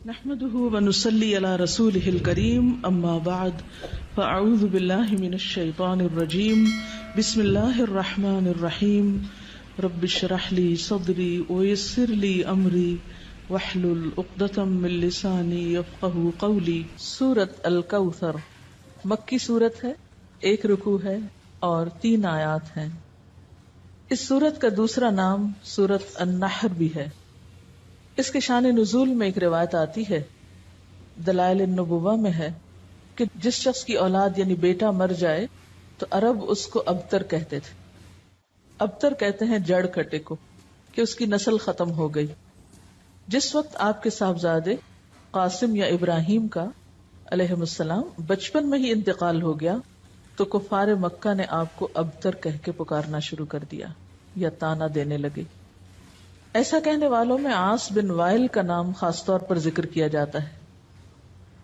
نحمده ونصلي على رسوله الكريم اما بعد فاعوذ بالله من الشيطان الرجيم بسم الله الرحمن الرحيم رب اشرح لي صدري ويسر لي امري واحلل عقدة من لساني يفقهوا قولي۔ سورۃ الکوثر مکی سورت ہے، 1 رکوع ہے اور 3 آیات ہیں۔ اس سورت کا دوسرا نام سورۃ النحر بھی ہے۔ اس کے شان نزول میں ایک روایت آتی ہے، دلائل النبوہ میں ہے کہ جس شخص کی اولاد یعنی بیٹا مر جائے تو عرب اس کو ابتر کہتے تھے۔ ابتر کہتے ہیں جڑ کٹے کو، کہ اس کی نسل ختم ہو گئی۔ جس وقت آپ کے صاحبزادے قاسم یا ابراہیم کا علیہ السلام بچپن میں ہی انتقال ہو گیا تو کفار مکہ نے آپ کو ابتر کہہ کے پکارنا شروع کر دیا یا طعنہ دینے لگے۔ ایسا کہنے والوں میں عاص بن وائل کا نام خاص طور پر ذکر کیا جاتا ہے۔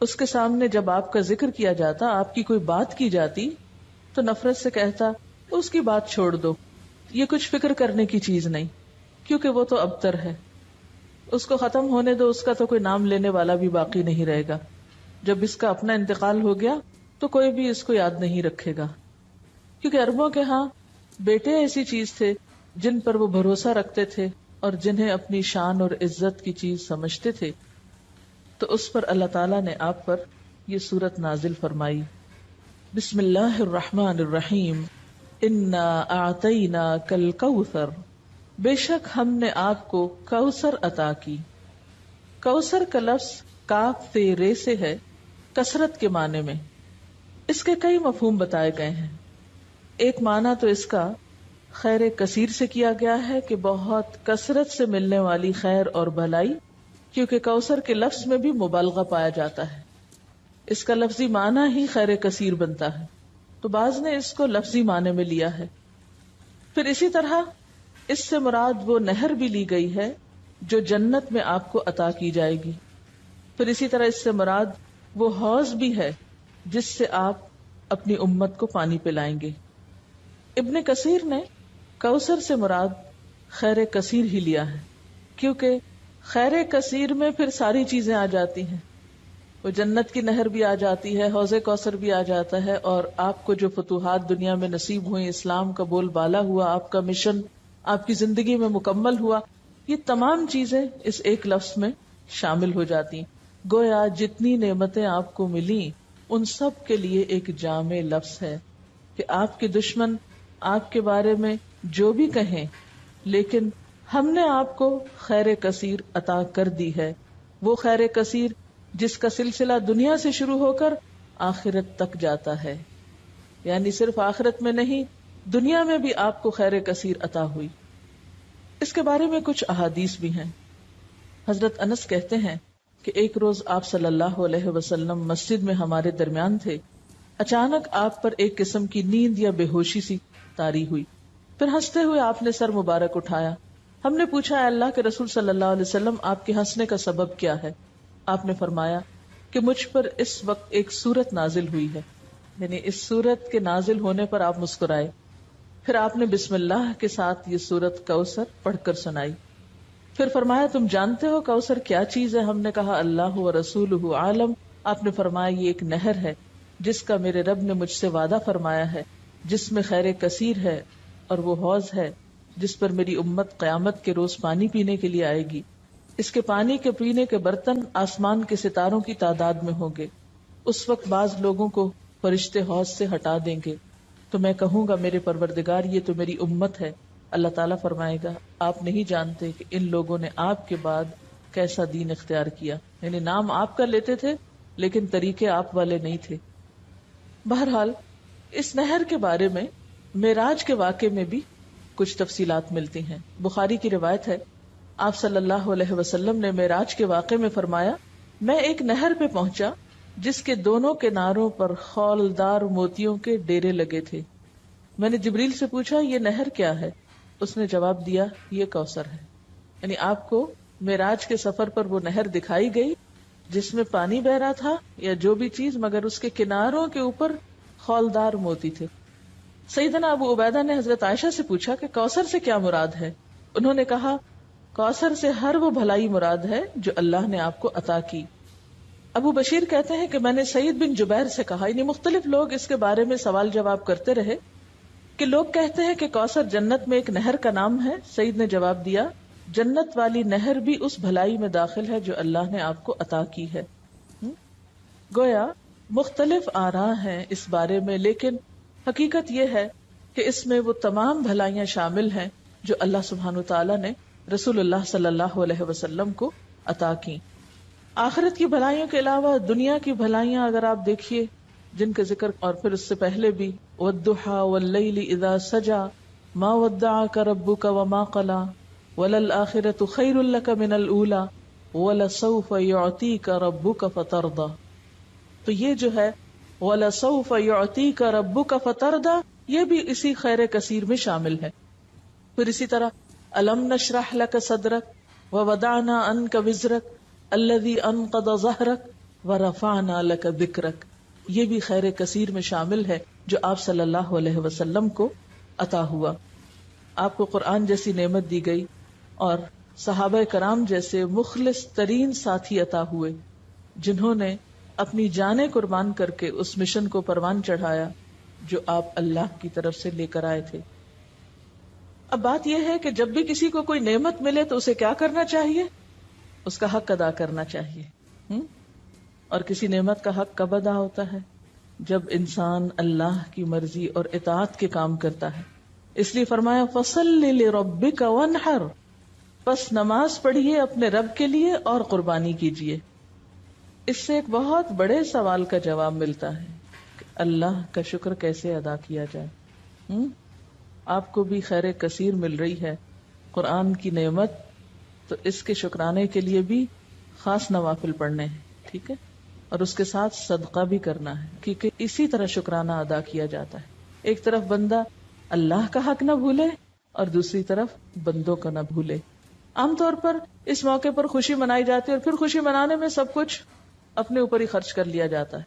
اس کے سامنے جب آپ کا ذکر کیا جاتا، آپ کی کوئی بات کی جاتی تو نفرت سے کہتا اس کی بات چھوڑ دو، یہ کچھ فکر کرنے کی چیز نہیں، کیونکہ وہ تو ابتر ہے، اس کو ختم ہونے دو، اس کا تو کوئی نام لینے والا بھی باقی نہیں رہے گا۔ جب اس کا اپنا انتقال ہو گیا تو کوئی بھی اس کو یاد نہیں رکھے گا، کیونکہ عربوں کے ہاں بیٹے ایسی چیز تھے جن پر وہ بھروسہ رکھتے تھے اور جنہیں اپنی شان اور عزت کی چیز سمجھتے تھے۔ تو اس پر اللہ تعالیٰ نے آپ پر یہ سورت نازل فرمائی۔ بسم اللہ الرحمن الرحیم، انا اعطیناک الکوثر، بے شک ہم نے آپ کو کوثر عطا کی۔ کوثر کا لفظ کاف سے رے سے ہے، کثرت کے معنی میں۔ اس کے کئی مفہوم بتائے گئے ہیں۔ ایک معنی تو اس کا خیر کثیر سے کیا گیا ہے کہ بہت کثرت سے ملنے والی خیر اور بھلائی، کیونکہ کوثر کے لفظ میں بھی مبالغہ پایا جاتا ہے، اس کا لفظی معنی ہی خیر کثیر بنتا ہے، تو بعض نے اس کو لفظی معنی میں لیا ہے۔ پھر اسی طرح اس سے مراد وہ نہر بھی لی گئی ہے جو جنت میں آپ کو عطا کی جائے گی۔ پھر اسی طرح اس سے مراد وہ حوض بھی ہے جس سے آپ اپنی امت کو پانی پلائیں گے۔ ابن کثیر نے کوثر سے مراد خیر کثیر ہی لیا ہے، کیونکہ خیر کثیر میں پھر ساری چیزیں آ جاتی ہیں، وہ جنت کی نہر بھی آ جاتی ہے، حوض کوثر بھی آ جاتا ہے، اور آپ کو جو فتوحات دنیا میں نصیب ہوئیں، اسلام کا بول بالا ہوا، آپ کا مشن آپ کی زندگی میں مکمل ہوا، یہ تمام چیزیں اس ایک لفظ میں شامل ہو جاتی ہیں۔ گویا جتنی نعمتیں آپ کو ملی ان سب کے لیے ایک جامع لفظ ہے کہ آپ کے دشمن آپ کے بارے میں جو بھی کہیں، لیکن ہم نے آپ کو خیر کثیر عطا کر دی ہے، وہ خیر کثیر جس کا سلسلہ دنیا سے شروع ہو کر آخرت تک جاتا ہے، یعنی صرف آخرت میں نہیں، دنیا میں بھی آپ کو خیر کثیر عطا ہوئی۔ اس کے بارے میں کچھ احادیث بھی ہیں۔ حضرت انس کہتے ہیں کہ ایک روز آپ صلی اللہ علیہ وسلم مسجد میں ہمارے درمیان تھے، اچانک آپ پر ایک قسم کی نیند یا بے ہوشی سی طاری ہوئی، پھر ہنستے ہوئے آپ نے سر مبارک اٹھایا۔ ہم نے پوچھا، اے اللہ کے رسول صلی اللہ علیہ وسلم، آپ کے ہنسنے کا سبب کیا ہے؟ آپ نے فرمایا کہ مجھ پر اس وقت ایک سورت نازل ہوئی ہے، یعنی اس سورت کے نازل ہونے پر آپ مسکرائے۔ پھر آپ نے بسم اللہ کے ساتھ یہ سورت کوثر پڑھ کر سنائی۔ پھر فرمایا، تم جانتے ہو کوثر کیا چیز ہے؟ ہم نے کہا اللہ و رسولہ عالم۔ آپ نے فرمایا یہ ایک نہر ہے جس کا میرے رب نے مجھ سے وعدہ فرمایا ہے، جس میں خیر کثیر ہے، اور وہ حوض ہے جس پر میری امت قیامت کے روز پانی پینے کے لیے آئے گی۔ اس کے پانی کے پینے کے برتن آسمان کے ستاروں کی تعداد میں ہوں گے۔ اس وقت بعض لوگوں کو فرشتے حوض سے ہٹا دیں گے تو میں کہوں گا میرے پروردگار یہ تو میری امت ہے۔ اللہ تعالیٰ فرمائے گا آپ نہیں جانتے کہ ان لوگوں نے آپ کے بعد کیسا دین اختیار کیا، یعنی نام آپ کا لیتے تھے لیکن طریقے آپ والے نہیں تھے۔ بہرحال اس نہر کے بارے میں معراج کے واقعے میں بھی کچھ تفصیلات ملتی ہیں۔ بخاری کی روایت ہے، آپ صلی اللہ علیہ وسلم نے معراج کے واقعے میں فرمایا، میں ایک نہر پہ پہنچا جس کے دونوں کناروں پر خولدار موتیوں کے ڈیرے لگے تھے۔ میں نے جبریل سے پوچھا یہ نہر کیا ہے؟ اس نے جواب دیا یہ کوثر ہے۔ یعنی آپ کو معراج کے سفر پر وہ نہر دکھائی گئی جس میں پانی بہ رہا تھا یا جو بھی چیز، مگر اس کے کناروں کے اوپر خولدار موتی تھے۔ سیدنا ابو عبیدہ نے حضرت عائشہ سے پوچھا کہ کوثر سے کیا مراد ہے؟ انہوں نے کہا کوثر سے ہر وہ بھلائی مراد ہے جو اللہ نے آپ کو عطا کی. ابو بشیر کہتے ہیں کہ میں نے سعید بن جبیر سے کہا، یعنی مختلف لوگ اس کے بارے میں سوال جواب کرتے رہے کہ لوگ کہتے ہیں کہ کوثر جنت میں ایک نہر کا نام ہے. سعید نے جواب دیا، جنت والی نہر بھی اس بھلائی میں داخل ہے جو اللہ نے آپ کو عطا کی ہے. گویا مختلف آراء ہیں اس بارے میں، لیکن حقیقت یہ ہے کہ اس میں وہ تمام بھلائیاں شامل ہیں جو اللہ سبحانہ وتعالی نے رسول اللہ صلی اللہ علیہ وسلم کو عطا کی. آخرت کی بھلائیوں کے علاوہ دنیا کی بھلائیاں اگر آپ دیکھیے جن کا ذکر اور پھر اس سے پہلے بھی وَالضُّحَىٰ وَاللَّيْلِ إِذَا سَجَىٰ مَا وَدَّعَكَ رَبُّكَ وَمَا قَلَىٰ وَلَلْآخِرَةُ خَيْرٌ لَكَ مِنَ الْأُولَىٰ وَلَسَوْفَ يُعْطِيكَ رَبُّكَ فَتَرْضَىٰ. تو یہ جو ہے وَلَسَوْفَ يُعْطِيكَ رَبُّكَ فَتَرْضَىٰ یہ بھی اسی خیر کثیر میں شامل ہے. پھر اسی طرح أَلَمْ نَشْرَحْ لَكَ صَدْرَكَ وَوَضَعْنَا عَنْكَ وِزْرَكَ الذي انقض ظهرك ورفعنا لك ذكرك یہ بھی خیر کثیر میں شامل ہے جو آپ صلی اللہ علیہ وسلم کو عطا ہوا. آپ کو قرآن جیسی نعمت دی گئی اور صحابہ کرام جیسے مخلص ترین ساتھی عطا ہوئے جنہوں نے اپنی جانیں قربان کر کے اس مشن کو پروان چڑھایا جو آپ اللہ کی طرف سے لے کر آئے تھے. اب بات یہ ہے کہ جب بھی کسی کو کوئی نعمت ملے تو اسے کیا کرنا چاہیے؟ اس کا حق ادا کرنا چاہیے. اور کسی نعمت کا حق کب ادا ہوتا ہے؟ جب انسان اللہ کی مرضی اور اطاعت کے کام کرتا ہے. اس لیے فرمایا فَصَلِّ لِرَبِّكَ وَانْحَرْ پس نماز پڑھیے اپنے رب کے لیے اور قربانی کیجیے. اس سے ایک بہت بڑے سوال کا جواب ملتا ہے کہ اللہ کا شکر کیسے ادا کیا جائے. آپ کو بھی خیر کثیر مل رہی ہے قرآن کی نعمت، تو اس کے شکرانے کے لیے بھی خاص نوافل پڑھنے ہیں، ٹھیک ہے، اور اس کے ساتھ صدقہ بھی کرنا ہے کیونکہ اسی طرح شکرانہ ادا کیا جاتا ہے. ایک طرف بندہ اللہ کا حق نہ بھولے اور دوسری طرف بندوں کا نہ بھولے. عام طور پر اس موقع پر خوشی منائی جاتی ہے اور پھر خوشی منانے میں سب کچھ اپنے اوپر ہی خرچ کر لیا جاتا ہے.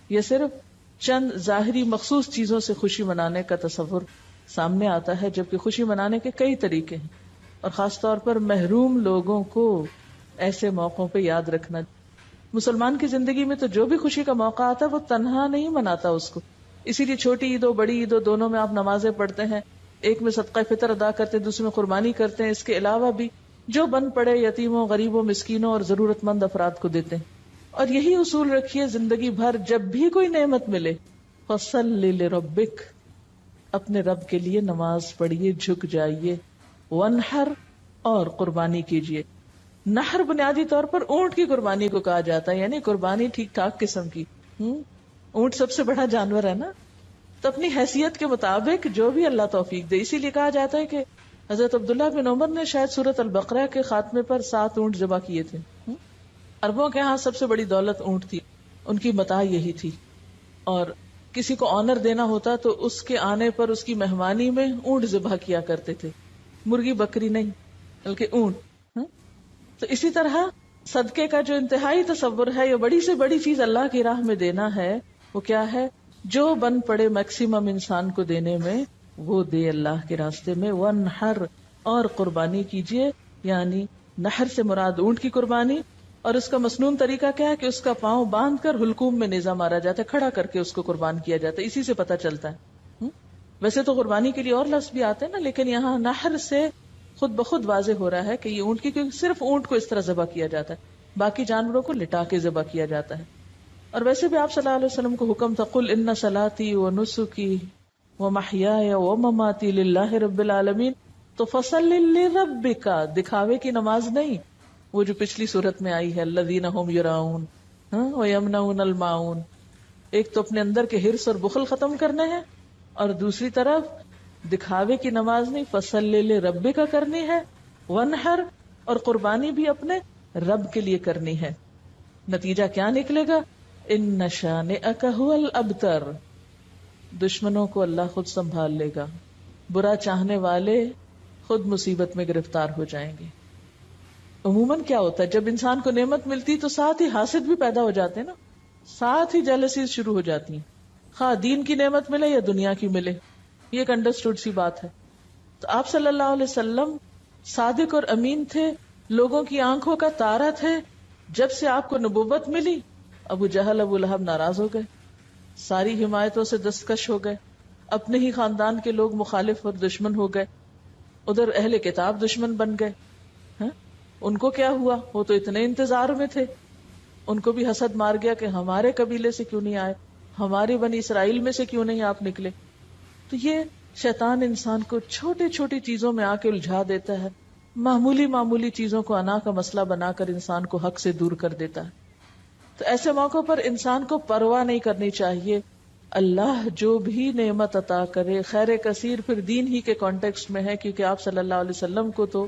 یہ صرف چند ظاہری مخصوص چیزوں سے خوشی منانے کا تصور سامنے آتا ہے، جبکہ خوشی منانے کے کئی طریقے ہیں اور خاص طور پر محروم لوگوں کو ایسے موقعوں پہ یاد رکھنا. مسلمان کی زندگی میں تو جو بھی خوشی کا موقع آتا ہے وہ تنہا نہیں مناتا اس کو. اسی لیے چھوٹی عید ہو بڑی عید ہو دونوں میں آپ نمازیں پڑھتے ہیں، ایک میں صدقہ فطر ادا کرتے ہیں، دوسرے میں قربانی کرتے ہیں. اس کے علاوہ بھی جو بن پڑے یتیموں، غریبوں، مسکینوں اور ضرورت مند افراد کو دیتے ہیں. اور یہی اصول رکھیے زندگی بھر، جب بھی کوئی نعمت ملے فَصَلِّ لِرَبِّكَ اپنے رب کے لیے نماز پڑھیے، جھک جائیے. وَانْحَرْ اور قربانی کیجیے. نحر بنیادی طور پر اونٹ کی قربانی کو کہا جاتا ہے، یعنی قربانی ٹھیک ٹھاک قسم کی. اونٹ سب سے بڑا جانور ہے نا، تو اپنی حیثیت کے مطابق جو بھی اللہ توفیق دے. اسی لیے کہا جاتا ہے کہ حضرت عبداللہ بن عمر نے شاید سورۃ البقرہ کے خاتمے پر 7 اونٹ ذبح کیے تھے. عربوں کے ہاں سب سے بڑی دولت اونٹ تھی، ان کی متاع یہی تھی. اور کسی کو آنر دینا ہوتا تو اس کے آنے پر اس کی مہمانی میں اونٹ ذبح کیا کرتے تھے، مرغی بکری نہیں بلکہ اونٹ. تو اسی طرح صدقے کا جو انتہائی تصور ہے، یہ بڑی سے بڑی چیز اللہ کی راہ میں دینا ہے، وہ کیا ہے؟ جو بن پڑے میکسیمم انسان کو دینے میں وہ دے اللہ کے راستے میں. وَانْحَرْ اور قربانی کیجیے، یعنی نحر سے مراد اونٹ کی قربانی. اور اس کا مسنون طریقہ کیا ہے کہ اس کا پاؤں باندھ کر حلقوم میں نیزہ مارا جاتا ہے، کھڑا کر کے اس کو قربان کیا جاتا ہے. اسی سے پتہ چلتا ہے. ویسے تو قربانی کے لیے اور لفظ بھی آتے ہیں نا، لیکن یہاں نحر سے خود بخود واضح ہو رہا ہے کہ یہ اونٹ کی، کیونکہ صرف اونٹ کو اس طرح ذبح کیا جاتا ہے، باقی جانوروں کو لٹا کے ذبح کیا جاتا ہے. اور ویسے بھی آپ صلی اللہ علیہ وسلم کو حکم تھا قُلْ إِنَّ صَلَاتِي وَنُسُكِي وَمَحْيَايَ وَمَمَاتِي لِلَّهِ رَبِّ الْعَالَمِينَ. تو فَصَلِّ لِرَبِّكَ دکھاوے کی نماز نہیں، وہ جو پچھلی صورت میں آئی ہے الذین ہم یراؤن ویمنعون الماعون. ایک تو اپنے اندر کے حرص اور بخل ختم کرنے ہیں، اور دوسری طرف دکھاوے کی نماز نہیں، فصلی لربک کرنی ہے. ونحر اور قربانی بھی اپنے رب کے لیے کرنی ہے. نتیجہ کیا نکلے گا؟ ان شانئک ھو الابتر، دشمنوں کو اللہ خود سنبھال لے گا، برا چاہنے والے خود مصیبت میں گرفتار ہو جائیں گے. عموماً کیا ہوتا ہے جب انسان کو نعمت ملتی تو ساتھ ہی حاسد بھی پیدا ہو جاتے ہیں نا، ساتھ ہی جیلسیز شروع ہو جاتی ہیں، خواہ دین کی نعمت ملے یا دنیا کی ملے. یہ ایک انڈرسٹوڈ سی بات ہے. تو آپ صلی اللہ علیہ وسلم صادق اور امین تھے، لوگوں کی آنکھوں کا تارا تھے. جب سے آپ کو نبوت ملی ابو جہل ابو لہب ناراض ہو گئے، ساری حمایتوں سے دستکش ہو گئے، اپنے ہی خاندان کے لوگ مخالف اور دشمن ہو گئے، ادھر اہل کتاب دشمن بن گئے. ان کو کیا ہوا؟ وہ تو اتنے انتظار میں تھے. ان کو بھی حسد مار گیا کہ ہمارے قبیلے سے کیوں نہیں آئے، ہماری بنی اسرائیل میں سے کیوں نہیں آپ نکلے. تو یہ شیطان انسان کو چھوٹی چھوٹی چیزوں میں آ کے الجھا دیتا ہے، معمولی معمولی چیزوں کو انا کا مسئلہ بنا کر انسان کو حق سے دور کر دیتا ہے. تو ایسے موقع پر انسان کو پرواہ نہیں کرنی چاہیے. اللہ جو بھی نعمت عطا کرے خیر کثیر پھر دین ہی کے کانٹیکسٹ میں ہے، کیونکہ آپ صلی اللہ علیہ وسلم کو تو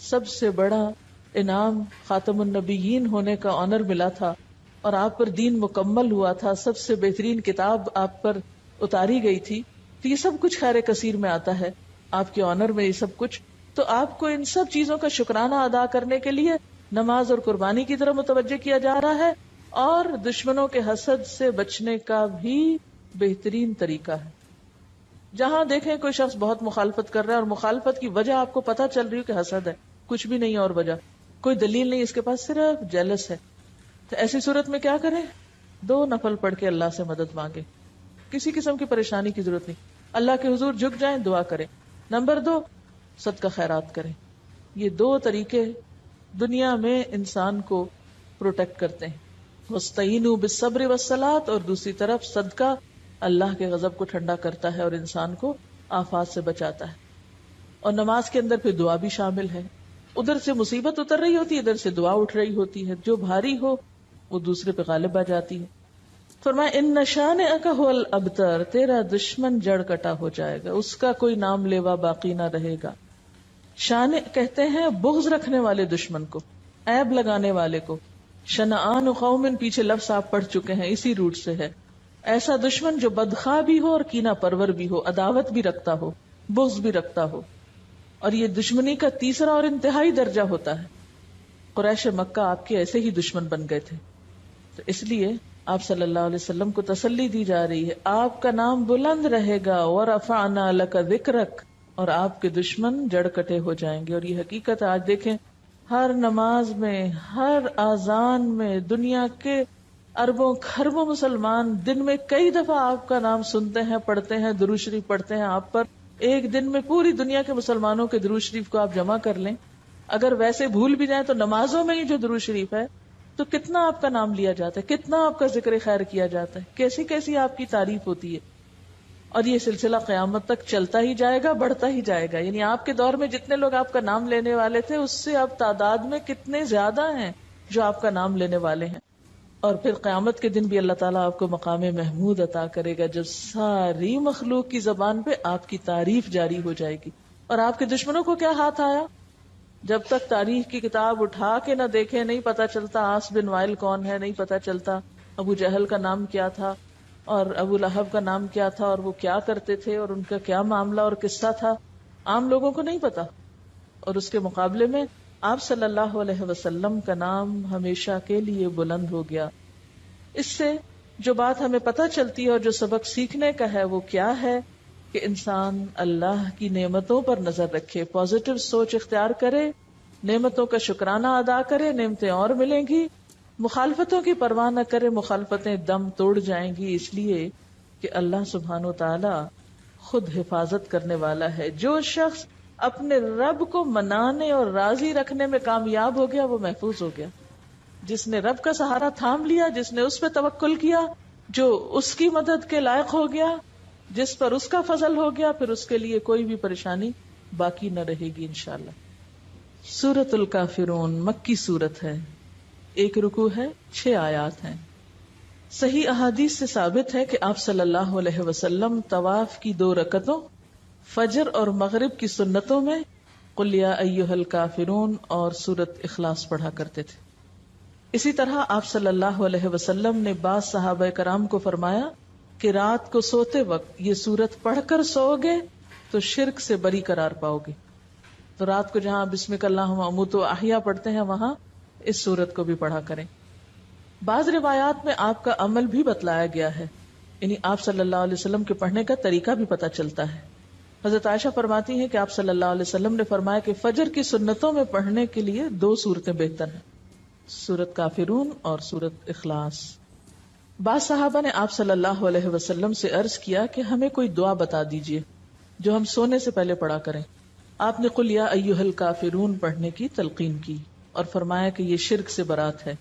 سب سے بڑا انعام خاتم النبیین ہونے کا آنر ملا تھا، اور آپ پر دین مکمل ہوا تھا، سب سے بہترین کتاب آپ پر اتاری گئی تھی. تو یہ سب کچھ خیر کثیر میں آتا ہے، آپ کے آنر میں یہ سب کچھ. تو آپ کو ان سب چیزوں کا شکرانہ ادا کرنے کے لیے نماز اور قربانی کی طرف متوجہ کیا جا رہا ہے، اور دشمنوں کے حسد سے بچنے کا بھی بہترین طریقہ ہے. جہاں دیکھیں کوئی شخص بہت مخالفت کر رہا ہے اور مخالفت کی وجہ آپ کو پتہ چل رہی ہے کہ حسد ہے، کچھ بھی نہیں اور وجہ کوئی دلیل نہیں، اس کے پاس صرف جیلس ہے، تو ایسی صورت میں کیا کریں؟ 2 نفل پڑھ کے اللہ سے مدد مانگے. کسی قسم کی پریشانی کی ضرورت نہیں، اللہ کے حضور جھک جائیں، دعا کریں. نمبر 2، صدقہ خیرات کریں. یہ 2 طریقے دنیا میں انسان کو پروٹیکٹ کرتے ہیں. وَاسْتَعِینُوا بِالصَّبْرِ وَالصَّلَاةِ، اور دوسری طرف صدقہ اللہ کے غضب کو ٹھنڈا کرتا ہے اور انسان کو آفات سے بچاتا ہے. اور نماز کے اندر پھر دعا بھی شامل ہے. ادھر سے مصیبت اتر رہی ہوتی ہے، ادھر سے دعا اٹھ رہی ہوتی ہے، جو بھاری ہو وہ دوسرے پہ غالب آ جاتی ہے. فرمایا ان شانئک ھو الابتر، تیرا دشمن جڑ کٹا ہو جائے گا، اس کا کوئی نام لیوا باقی نہ رہے گا. شان کہتے ہیں بغض رکھنے والے دشمن کو، عیب لگانے والے کو. شنآن قوم پیچھے لفظ آپ پڑھ چکے ہیں، اسی روٹ سے ہے. ایسا دشمن جو بدخواہ بھی ہو اور کینہ پرور بھی ہو، عداوت بھی رکھتا ہو، بغض بھی رکھتا ہو. اور یہ دشمنی کا تیسرا اور انتہائی درجہ ہوتا ہے. قریش مکہ آپ کے ایسے ہی دشمن بن گئے تھے. تو اس لیے آپ صلی اللہ علیہ وسلم کو تسلی دی جا رہی ہے، آپ کا نام بلند رہے گا. وَرَفَعْنَا لَكَ ذِكْرَكَ، اور آپ کے دشمن جڑ کٹے ہو جائیں گے. اور یہ حقیقت آج دیکھیں ہر نماز میں، ہر اذان میں، دنیا کے اربوں خربوں مسلمان دن میں کئی دفعہ آپ کا نام سنتے ہیں، پڑھتے ہیں، درود شریف پڑھتے ہیں آپ پر. ایک دن میں پوری دنیا کے مسلمانوں کے درود شریف کو آپ جمع کر لیں، اگر ویسے بھول بھی جائیں تو نمازوں میں ہی جو درود شریف ہے تو کتنا آپ کا نام لیا جاتا ہے، کتنا آپ کا ذکر خیر کیا جاتا ہے، کیسی کیسی آپ کی تعریف ہوتی ہے. اور یہ سلسلہ قیامت تک چلتا ہی جائے گا، بڑھتا ہی جائے گا. یعنی آپ کے دور میں جتنے لوگ آپ کا نام لینے والے تھے اس سے اب تعداد میں کتنے زیادہ ہیں جو آپ کا نام لینے والے ہیں. اور پھر قیامت کے دن بھی اللہ تعالیٰ آپ کو مقام محمود عطا کرے گا، جب ساری مخلوق کی زبان پہ آپ کی تعریف جاری ہو جائے گی. اور آپ کے دشمنوں کو کیا ہاتھ آیا؟ جب تک تاریخ کی کتاب اٹھا کے نہ دیکھیں نہیں پتا چلتا عاص بن وائل کون ہے، نہیں پتا چلتا ابو جہل کا نام کیا تھا اور ابو لہب کا نام کیا تھا اور وہ کیا کرتے تھے اور ان کا کیا معاملہ اور قصہ تھا، عام لوگوں کو نہیں پتا. اور اس کے مقابلے میں آپ صلی اللہ علیہ وسلم کا نام ہمیشہ کے لیے بلند ہو گیا. اس سے جو بات ہمیں پتہ چلتی ہے اور جو سبق سیکھنے کا ہے وہ کیا ہے کہ انسان اللہ کی نعمتوں پر نظر رکھے، پازیٹو سوچ اختیار کرے، نعمتوں کا شکرانہ ادا کرے، نعمتیں اور ملیں گی. مخالفتوں کی پرواہ نہ کرے، مخالفتیں دم توڑ جائیں گی، اس لیے کہ اللہ سبحانہ و تعالی خود حفاظت کرنے والا ہے. جو شخص اپنے رب کو منانے اور راضی رکھنے میں کامیاب ہو گیا وہ محفوظ ہو گیا. جس نے رب کا سہارا تھام لیا، جس نے اس پہ توکل کیا، جو اس کی مدد کے لائق ہو گیا، جس پر اس کا فضل ہو گیا، پھر اس کے لیے کوئی بھی پریشانی باقی نہ رہے گی انشاءاللہ. سورۃ الکافرون مکی سورت ہے، 1 رکوع ہے، 6 آیات ہیں. صحیح احادیث سے ثابت ہے کہ آپ صلی اللہ علیہ وسلم طواف کی 2 رکعتوں، فجر اور مغرب کی سنتوں میں قل یا ایھا الکافرون اور سورۃ اخلاص پڑھا کرتے تھے. اسی طرح آپ صلی اللہ علیہ وسلم نے بعض صحابہ کرام کو فرمایا کہ رات کو سوتے وقت یہ سورت پڑھ کر سو گے تو شرک سے بری قرار پاؤ گے. تو رات کو جہاں بسمک اللہم اموت و احیا پڑھتے ہیں وہاں اس سورت کو بھی پڑھا کریں. بعض روایات میں آپ کا عمل بھی بتلایا گیا ہے، یعنی آپ صلی اللہ علیہ وسلم کے پڑھنے کا طریقہ بھی پتہ چلتا ہے. حضرت عائشہ فرماتی ہیں کہ آپ صلی اللہ علیہ وسلم نے فرمایا کہ فجر کی سنتوں میں پڑھنے کے لیے 2 صورتیں بہتر ہیں، سورت کافرون اور سورت اخلاص۔ بعض صحابہ نے آپ صلی اللہ علیہ وسلم سے عرض کیا کہ ہمیں کوئی دعا بتا دیجئے جو ہم سونے سے پہلے پڑھا کریں۔ آپ نے قل یا ایھا الکافرون پڑھنے کی تلقین کی اور فرمایا کہ یہ شرک سے برات ہے،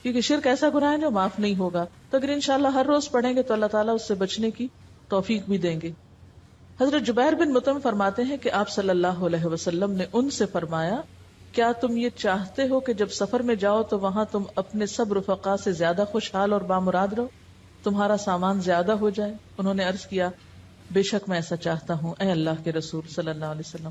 کیونکہ شرک ایسا گناہ ہے جو معاف نہیں ہوگا، تو اگر انشاءاللہ ہر روز پڑھیں گے تو اللہ تعالیٰ اس سے بچنے کی توفیق بھی دیں گے۔ حضرت جبیر بن مطعم فرماتے ہیں کہ آپ صلی اللہ علیہ وسلم نے ان سے فرمایا کیا تم یہ چاہتے ہو کہ جب سفر میں جاؤ تو وہاں تم اپنے سب رفقا سے زیادہ خوشحال اور بامراد رہو، تمہارا سامان زیادہ ہو جائے؟ انہوں نے عرض کیا بے شک میں ایسا چاہتا ہوں اے اللہ کے رسول صلی اللہ علیہ وسلم۔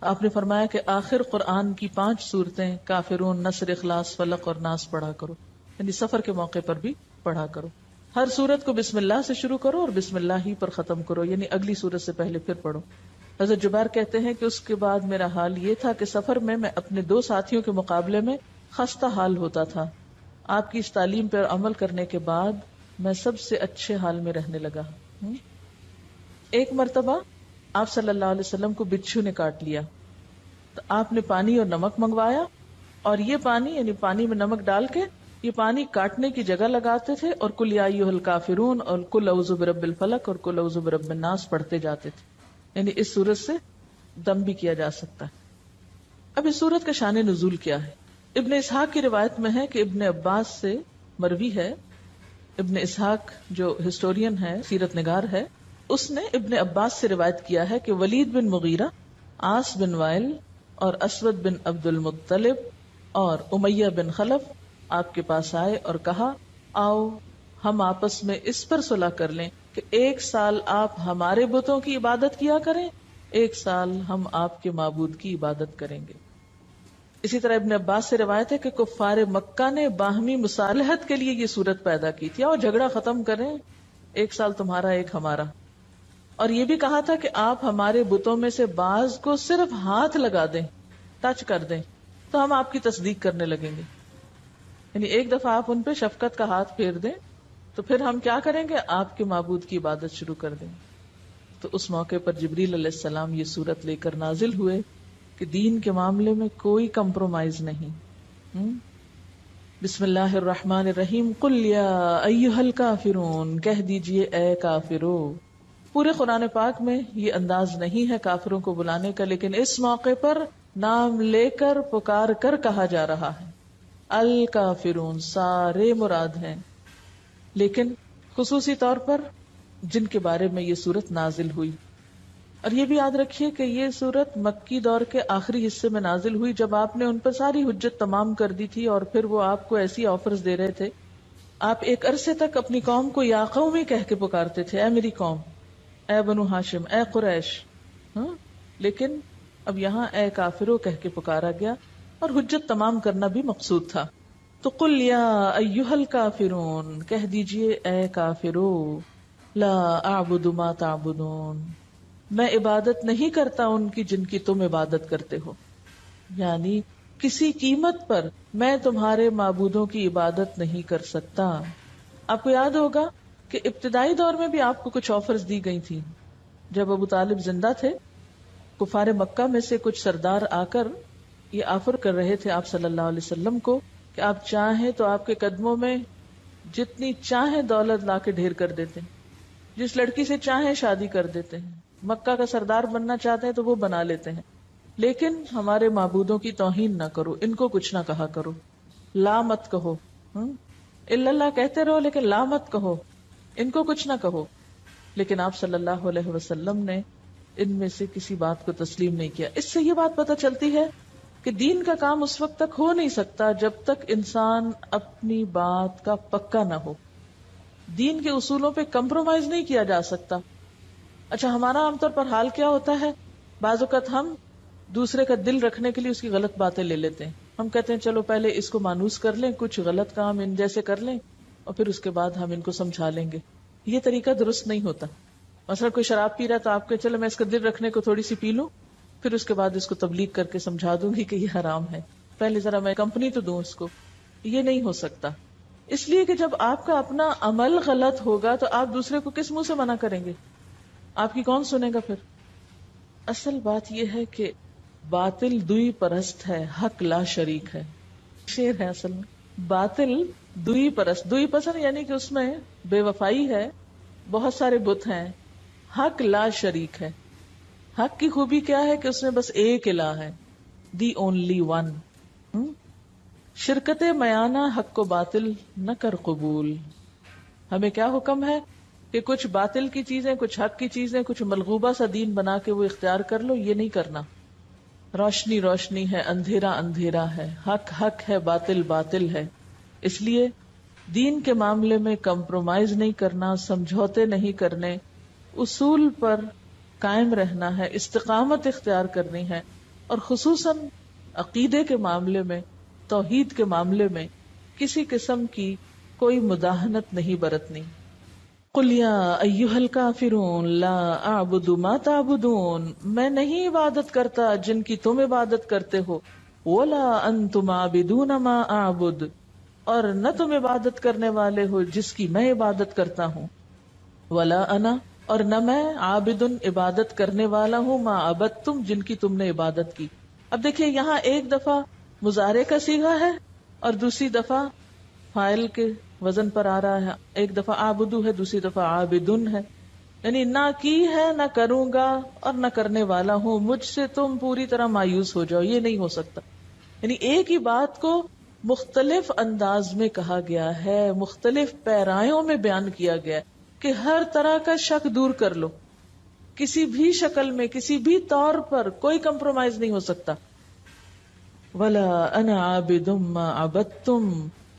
آپ نے فرمایا کہ آخر قرآن کی 5 صورتیں کافرون، نصر، اخلاص، فلق اور ناس پڑھا کرو، یعنی سفر کے موقع پر بھی پڑھا کرو۔ ہر سورت کو بسم اللہ سے شروع کرو اور بسم اللہ ہی پر ختم کرو، یعنی اگلی سورت سے پہلے پھر پڑھو۔ حضرت جبیر کہتے ہیں کہ اس کے بعد میرا حال یہ تھا کہ سفر میں اپنے 2 ساتھیوں کے مقابلے میں خستہ حال ہوتا تھا۔ آپ کی اس تعلیم پر عمل کرنے کے بعد میں سب سے اچھے حال میں رہنے لگا۔ ایک مرتبہ آپ صلی اللہ علیہ وسلم کو بچھو نے کاٹ لیا تو آپ نے پانی اور نمک منگوایا، اور یہ پانی یعنی پانی میں نمک ڈال کے یہ پانی کاٹنے کی جگہ لگاتے تھے اور قل یا ایھا الکافرون اور قل اعوذ برب الفلق اور قل اعوذ برب الناس پڑھتے جاتے تھے، یعنی اس سورت سے دم بھی کیا جا سکتا ہے۔ اب اس سورت کا شان نزول کیا ہے؟ ابن اسحاق کی روایت میں ہے کہ ابن عباس سے مروی ہے، ابن اسحاق جو ہسٹورین ہے، سیرت نگار ہے، اس نے ابن عباس سے روایت کیا ہے کہ ولید بن مغیرہ، عاص بن وائل اور اسود بن عبد المطلب اور امیہ بن خلف آپ کے پاس آئے اور کہا آؤ ہم آپس میں اس پر صلح کر لیں کہ 1 سال آپ ہمارے بتوں کی عبادت کیا کریں، 1 سال ہم آپ کے معبود کی عبادت کریں گے۔ اسی طرح ابن عباس سے روایت ہے کہ کفار مکہ نے باہمی مصالحت کے لیے یہ صورت پیدا کی تھی، اور جھگڑا ختم کریں، 1 سال تمہارا 1 ہمارا، اور یہ بھی کہا تھا کہ آپ ہمارے بتوں میں سے بعض کو صرف ہاتھ لگا دیں، ٹچ کر دیں تو ہم آپ کی تصدیق کرنے لگیں گے، یعنی ایک دفعہ آپ ان پہ شفقت کا ہاتھ پھیر دیں تو پھر ہم کیا کریں گے، آپ کے معبود کی عبادت شروع کر دیں۔ تو اس موقع پر جبریل علیہ السلام یہ سورت لے کر نازل ہوئے کہ دین کے معاملے میں کوئی کمپرومائز نہیں۔ بسم اللہ الرحمن الرحیم، قل یا ایھا الکافرون، کہہ دیجئے اے کافرو۔ پورے قرآن پاک میں یہ انداز نہیں ہے کافروں کو بلانے کا، لیکن اس موقع پر نام لے کر پکار کر کہا جا رہا ہے۔ الکافرون سارے مراد ہیں، لیکن خصوصی طور پر جن کے بارے میں یہ سورت نازل ہوئی۔ اور یہ بھی یاد رکھیے کہ یہ سورت مکی دور کے آخری حصے میں نازل ہوئی، جب آپ نے ان پر ساری حجت تمام کر دی تھی، اور پھر وہ آپ کو ایسی آفرز دے رہے تھے۔ آپ ایک عرصے تک اپنی قوم کو یا قومی کہہ کے پکارتے تھے، اے میری قوم، اے بنو ہاشم، اے قریش، لیکن اب یہاں اے کافرو کہہ کے پکارا گیا، اور حجت تمام کرنا بھی مقصود تھا۔ تو قل یا ایھا الکافرون، کہہ دیجئے اے کافرو، لا اعبد ما تعبدون، میں عبادت نہیں کرتا ان کی جن کی تم عبادت کرتے ہو، یعنی کسی قیمت پر میں تمہارے معبودوں کی عبادت نہیں کر سکتا۔ آپ کو یاد ہوگا کہ ابتدائی دور میں بھی آپ کو کچھ آفرز دی گئی تھی۔ جب ابو طالب زندہ تھے، کفار مکہ میں سے کچھ سردار آ کر یہ آفر کر رہے تھے آپ صلی اللہ علیہ وسلم کو کہ آپ چاہیں تو آپ کے قدموں میں جتنی چاہیں دولت لا کے ڈھیر کر دیتے ہیں، جس لڑکی سے چاہیں شادی کر دیتے ہیں، مکہ کا سردار بننا چاہتے ہیں تو وہ بنا لیتے ہیں، لیکن ہمارے معبودوں کی توہین نہ کرو، ان کو کچھ نہ کہا کرو، لا مت کہو، الا اللہ کہتے رہو لیکن لا مت کہو، ان کو کچھ نہ کہو۔ لیکن آپ صلی اللہ علیہ وسلم نے ان میں سے کسی بات کو تسلیم نہیں کیا۔ اس سے یہ بات پتہ چلتی ہے کہ دین کا کام اس وقت تک ہو نہیں سکتا جب تک انسان اپنی بات کا پکا نہ ہو۔ دین کے اصولوں پہ کمپرومائز نہیں کیا جا سکتا۔ اچھا، ہمارا عام طور پر حال کیا ہوتا ہے، بعض اوقات ہم دوسرے کا دل رکھنے کے لیے اس کی غلط باتیں لے لیتے ہیں۔ ہم کہتے ہیں چلو پہلے اس کو مانوس کر لیں، کچھ غلط کام ان جیسے کر لیں، اور پھر اس کے بعد ہم ان کو سمجھا لیں گے۔ یہ طریقہ درست نہیں ہوتا۔ مثلا کوئی شراب پی رہا تو آپ کے چلو میں اس کا دل رکھنے کو تھوڑی سی پی لوں، پھر اس کے بعد اس کو تبلیغ کر کے سمجھا دوں گی کہ یہ حرام ہے، پہلے ذرا میں کمپنی تو دوں اس کو۔ یہ نہیں ہو سکتا، اس لیے کہ جب آپ کا اپنا عمل غلط ہوگا تو آپ دوسرے کو کس منہ سے منع کریں گے؟ آپ کی کون سنے گا پھر؟ اصل بات یہ ہے کہ باطل دوئی پرست ہے، حق لا شریک ہے. شعر ہے اصل میں. باطل دوئی پرست، دوئی پسند یعنی کہ اس میں بے وفائی ہے، بہت سارے بت ہیں. حق لا شریک ہے. حق کی خوبی کیا ہے کہ اس میں بس ایک الہ ہے، دی اونلی ون. شرکت میانہ حق کو باطل نہ کر قبول. ہمیں کیا حکم ہے کہ کچھ باطل کی چیزیں، کچھ حق کی چیزیں، کچھ ملغوبہ سا دین بنا کے وہ اختیار کر لو، یہ نہیں کرنا. روشنی روشنی ہے، اندھیرا اندھیرا ہے، حق حق ہے، باطل باطل ہے. اس لیے دین کے معاملے میں کمپرومائز نہیں کرنا، سمجھوتے نہیں کرنے، اصول پر قائم رہنا ہے، استقامت اختیار کرنی ہے. اور خصوصاً عقیدے کے معاملے میں، توحید کے معاملے میں کسی قسم کی کوئی مداہنت نہیں برتنی. قل یا ایھا الکافرون لا اعبد ما تعبدون، میں نہیں عبادت کرتا جن کی تم عبادت کرتے ہو. ولا انتم عابدون ما اعبد، اور نہ تم عبادت کرنے والے ہو جس کی میں عبادت کرتا ہوں. ولا انا، اور نہ میں عابد عبادت کرنے والا ہوں، ما عبدتم جن کی تم نے عبادت کی. اب دیکھیے یہاں ایک دفعہ مضارع کا صیغہ ہے اور دوسری دفعہ فاعل کے وزن پر آ رہا ہے. ایک دفعہ عابدو ہے، دوسری دفعہ عابدن ہے. یعنی نہ کی ہے، نہ کروں گا، اور نہ کرنے والا ہوں. مجھ سے تم پوری طرح مایوس ہو جاؤ، یہ نہیں ہو سکتا. یعنی ایک ہی بات کو مختلف انداز میں کہا گیا ہے، مختلف پیرایوں میں بیان کیا گیا ہے کہ ہر طرح کا شک دور کر لو. کسی بھی شکل میں، کسی بھی طور پر کوئی کمپرومائز نہیں ہو سکتا. ولا انا عابد ما عبدتم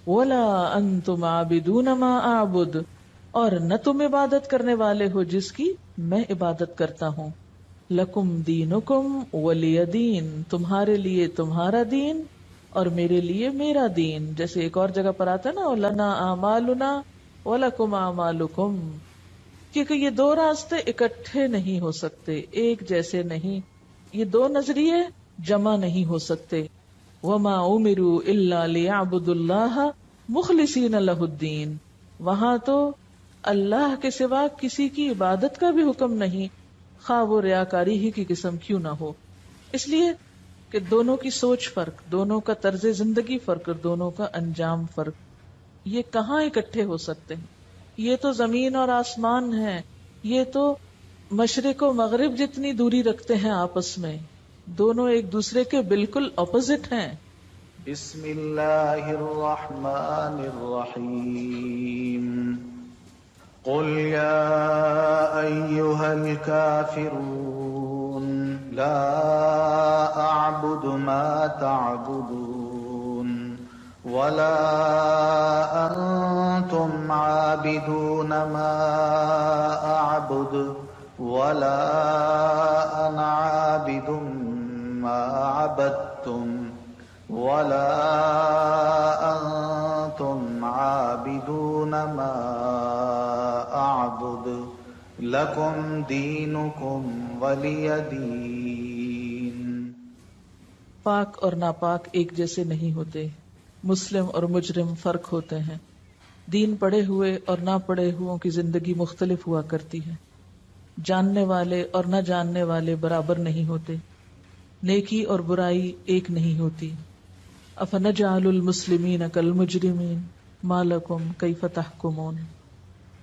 ولا انتم عابدون ما اعبد، اور نہ تم عبادت کرنے والے ہو جس کی میں عبادت کرتا ہوں. لکم دینکم ولی دین، تمہارے لیے تمہارا دین اور میرے لیے میرا دین. جیسے ایک اور جگہ پر آتا ہے نا، لنا اعمالنا ولکم اعمالکم، کیونکہ یہ دو راستے اکٹھے نہیں ہو سکتے، ایک جیسے نہیں. یہ دو نظریے جمع نہیں ہو سکتے. وما امروا الا ليعبدوا الله مخلصین لہ الدین، وہاں تو اللہ کے سوا کسی کی عبادت کا بھی حکم نہیں، خواہ وہ ریاکاری ہی کی قسم کیوں نہ ہو. اس لیے کہ دونوں کی سوچ فرق، دونوں کا طرز زندگی فرق، دونوں کا انجام فرق. یہ کہاں اکٹھے ہو سکتے ہیں؟ یہ تو زمین اور آسمان ہے، یہ تو مشرق و مغرب جتنی دوری رکھتے ہیں آپس میں. دونوں ایک دوسرے کے بالکل اپوزٹ ہیں. بسم اللہ الرحمن الرحیم. قل یا ایھا الکافرون لا اعبد ما تعبدون ولا انتم عابدون ما اعبد ولا انا عابد ما عبدتم ولا انتم عابدون ما اعبد لکم دینکم ولی دین. پاک اور ناپاک ایک جیسے نہیں ہوتے، مسلم اور مجرم فرق ہوتے ہیں. دین پڑھے ہوئے اور نہ پڑھے ہوئوں کی زندگی مختلف ہوا کرتی ہے. جاننے والے اور نہ جاننے والے برابر نہیں ہوتے. نیکی اور برائی ایک نہیں ہوتی. افنجعل المسلمین کالمجرمین ما لکم کیف تحکمون.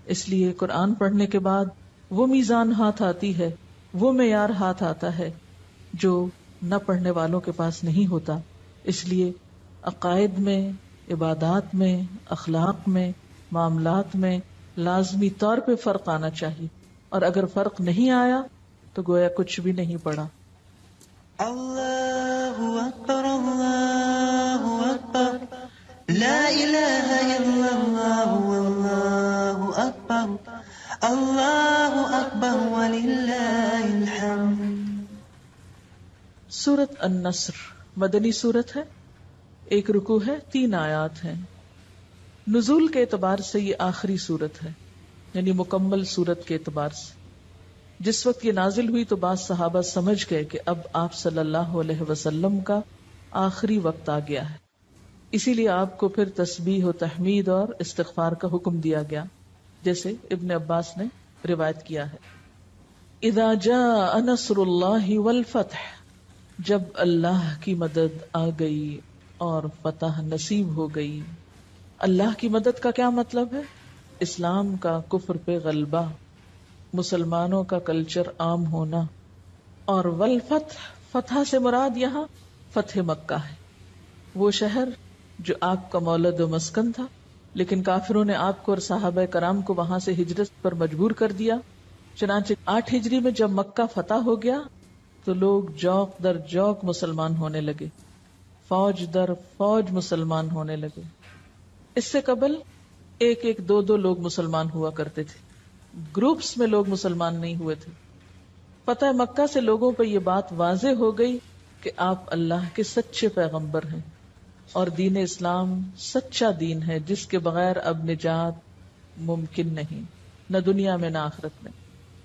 اس لیے قرآن پڑھنے کے بعد وہ میزان ہاتھ آتی ہے، وہ معیار ہاتھ آتا ہے جو نہ پڑھنے والوں کے پاس نہیں ہوتا. اس لیے عقائد میں، عبادات میں، اخلاق میں، معاملات میں لازمی طور پہ فرق آنا چاہیے. اور اگر فرق نہیں آیا تو گویا کچھ بھی نہیں پڑا. اللہ اکبر اللہ اکبر لا الہ الا اللہ واللہ اکبر اللہ اکبر وللہ الحمد. سورۃ النصر مدنی سورت ہے، ایک رکوع ہے، 3 آیات ہیں. نزول کے اعتبار سے یہ آخری سورت ہے، یعنی مکمل سورت کے اعتبار سے. جس وقت یہ نازل ہوئی تو بعض صحابہ سمجھ گئے کہ اب آپ صلی اللہ علیہ وسلم کا آخری وقت آ گیا ہے. اسی لیے آپ کو پھر تسبیح و تحمید اور استغفار کا حکم دیا گیا، جیسے ابن عباس نے روایت کیا ہے. اذا جاء نصر اللہ والفتح، جب اللہ کی مدد آ گئی اور فتح نصیب ہو گئی. اللہ کی مدد کا کیا مطلب ہے؟ اسلام کا کفر پہ غلبہ، مسلمانوں کا کلچر عام ہونا. اور والفتح، فتح سے مراد یہاں فتح مکہ ہے، وہ شہر جو آپ کا مولد و مسکن تھا، لیکن کافروں نے آپ کو اور صحابہ کرام کو وہاں سے ہجرت پر مجبور کر دیا. چنانچہ 8 ہجری میں جب مکہ فتح ہو گیا تو لوگ جوق در جوق مسلمان ہونے لگے، فوج در فوج مسلمان ہونے لگے. اس سے قبل 1-2 لوگ مسلمان ہوا کرتے تھے، گروپس میں لوگ مسلمان نہیں ہوئے تھے. فتح مکہ سے لوگوں پہ یہ بات واضح ہو گئی کہ آپ اللہ کے سچے پیغمبر ہیں اور دین اسلام سچا دین ہے جس کے بغیر اب نجات ممکن نہیں، نہ دنیا میں نہ آخرت میں.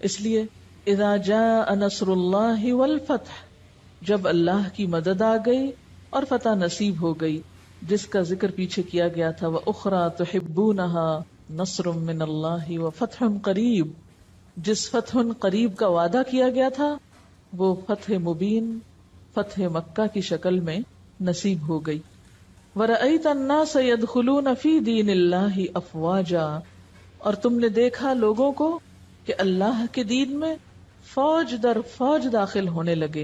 اس لیے اذا جاء نصر اللہ والفتح، جب اللہ کی مدد آ گئی اور فتح نصیب ہو گئی، جس کا ذکر پیچھے کیا گیا تھا. وَأُخْرَى تُحِبُّونَهَا نَصْرٌ مِّنَ اللَّهِ وَفَتْحٌ قَرِيبٌ، جس فتح قریب کا وعدہ کیا گیا تھا وہ فتح مبین، فتح مکہ کی شکل میں نصیب ہو گئی. وَرَأَيْتَ النَّاسَ يَدْخُلُونَ فِي دِينِ اللَّهِ أَفْوَاجًا، اور تم نے دیکھا لوگوں کو کہ اللہ کے دین میں فوج در فوج داخل ہونے لگے،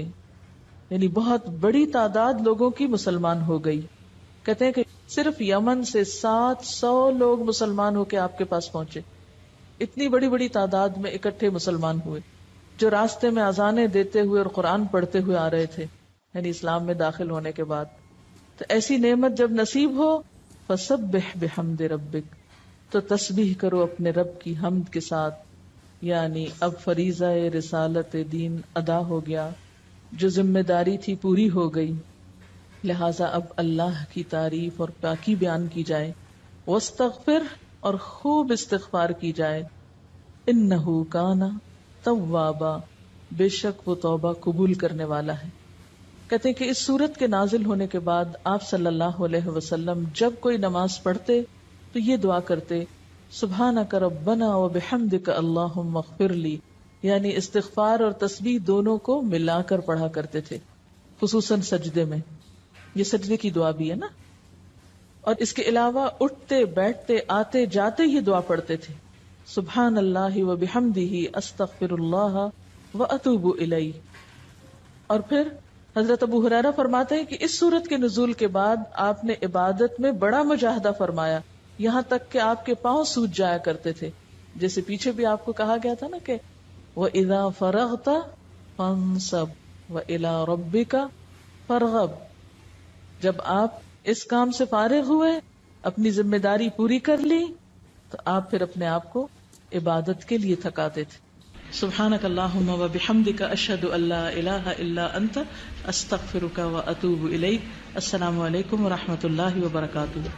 یعنی بہت بڑی تعداد لوگوں کی مسلمان ہو گئی. کہتے ہیں کہ صرف یمن سے 700 لوگ مسلمان ہو کے آپ کے پاس پہنچے. اتنی بڑی بڑی تعداد میں اکٹھے مسلمان ہوئے جو راستے میں اذانیں دیتے ہوئے اور قرآن پڑھتے ہوئے آ رہے تھے، یعنی اسلام میں داخل ہونے کے بعد. تو ایسی نعمت جب نصیب ہو فسبح بحمد ربک، تو تسبیح کرو اپنے رب کی حمد کے ساتھ. یعنی اب فریضہ رسالت دین ادا ہو گیا، جو ذمہ داری تھی پوری ہو گئی، لہٰذا اب اللہ کی تعریف اور پاکی بیان کی جائے. واستغفر، اور خوب استغفار کی جائے. انہ کان توابا، بے شک وہ توبہ قبول کرنے والا ہے. کہتے ہیں کہ اس سورت کے نازل ہونے کے بعد آپ صلی اللہ علیہ وسلم جب کوئی نماز پڑھتے تو یہ دعا کرتے، سبحانک ربنا وبحمدک اللہم اغفر لی، یعنی استغفار اور تسبیح دونوں کو ملا کر پڑھا کرتے تھے، خصوصاً سجدے میں. یہ سجدے کی دعا بھی ہے نا. اور اس کے علاوہ اٹھتے بیٹھتے آتے جاتے یہ دعا پڑھتے تھے، سبحان اللہ وبحمدہ استغفر اللہ واتوب الیہ. اور پھر حضرت ابو ہریرہ فرماتے ہیں کہ اس سورت کے نزول کے بعد آپ نے عبادت میں بڑا مجاہدہ فرمایا، یہاں تک کہ آپ کے پاؤں سوج جایا کرتے تھے. جیسے پیچھے بھی آپ کو کہا گیا تھا نا کہ وَإِذَا فَرَغْتَ فَانْصَبْ وَإِلَىٰ رَبِّكَ فَارْغَب، جب آپ اس کام سے فارغ ہوئے، اپنی ذمہ داری پوری کر لی، تو آپ پھر اپنے آپ کو عبادت کے لیے تھکاتے تھے. سبحانک اللہم وبحمدک اشہد ان لا الہ الا انت استغفرک واتوب الیک. السلام علیکم ورحمۃ اللہ وبرکاتہ.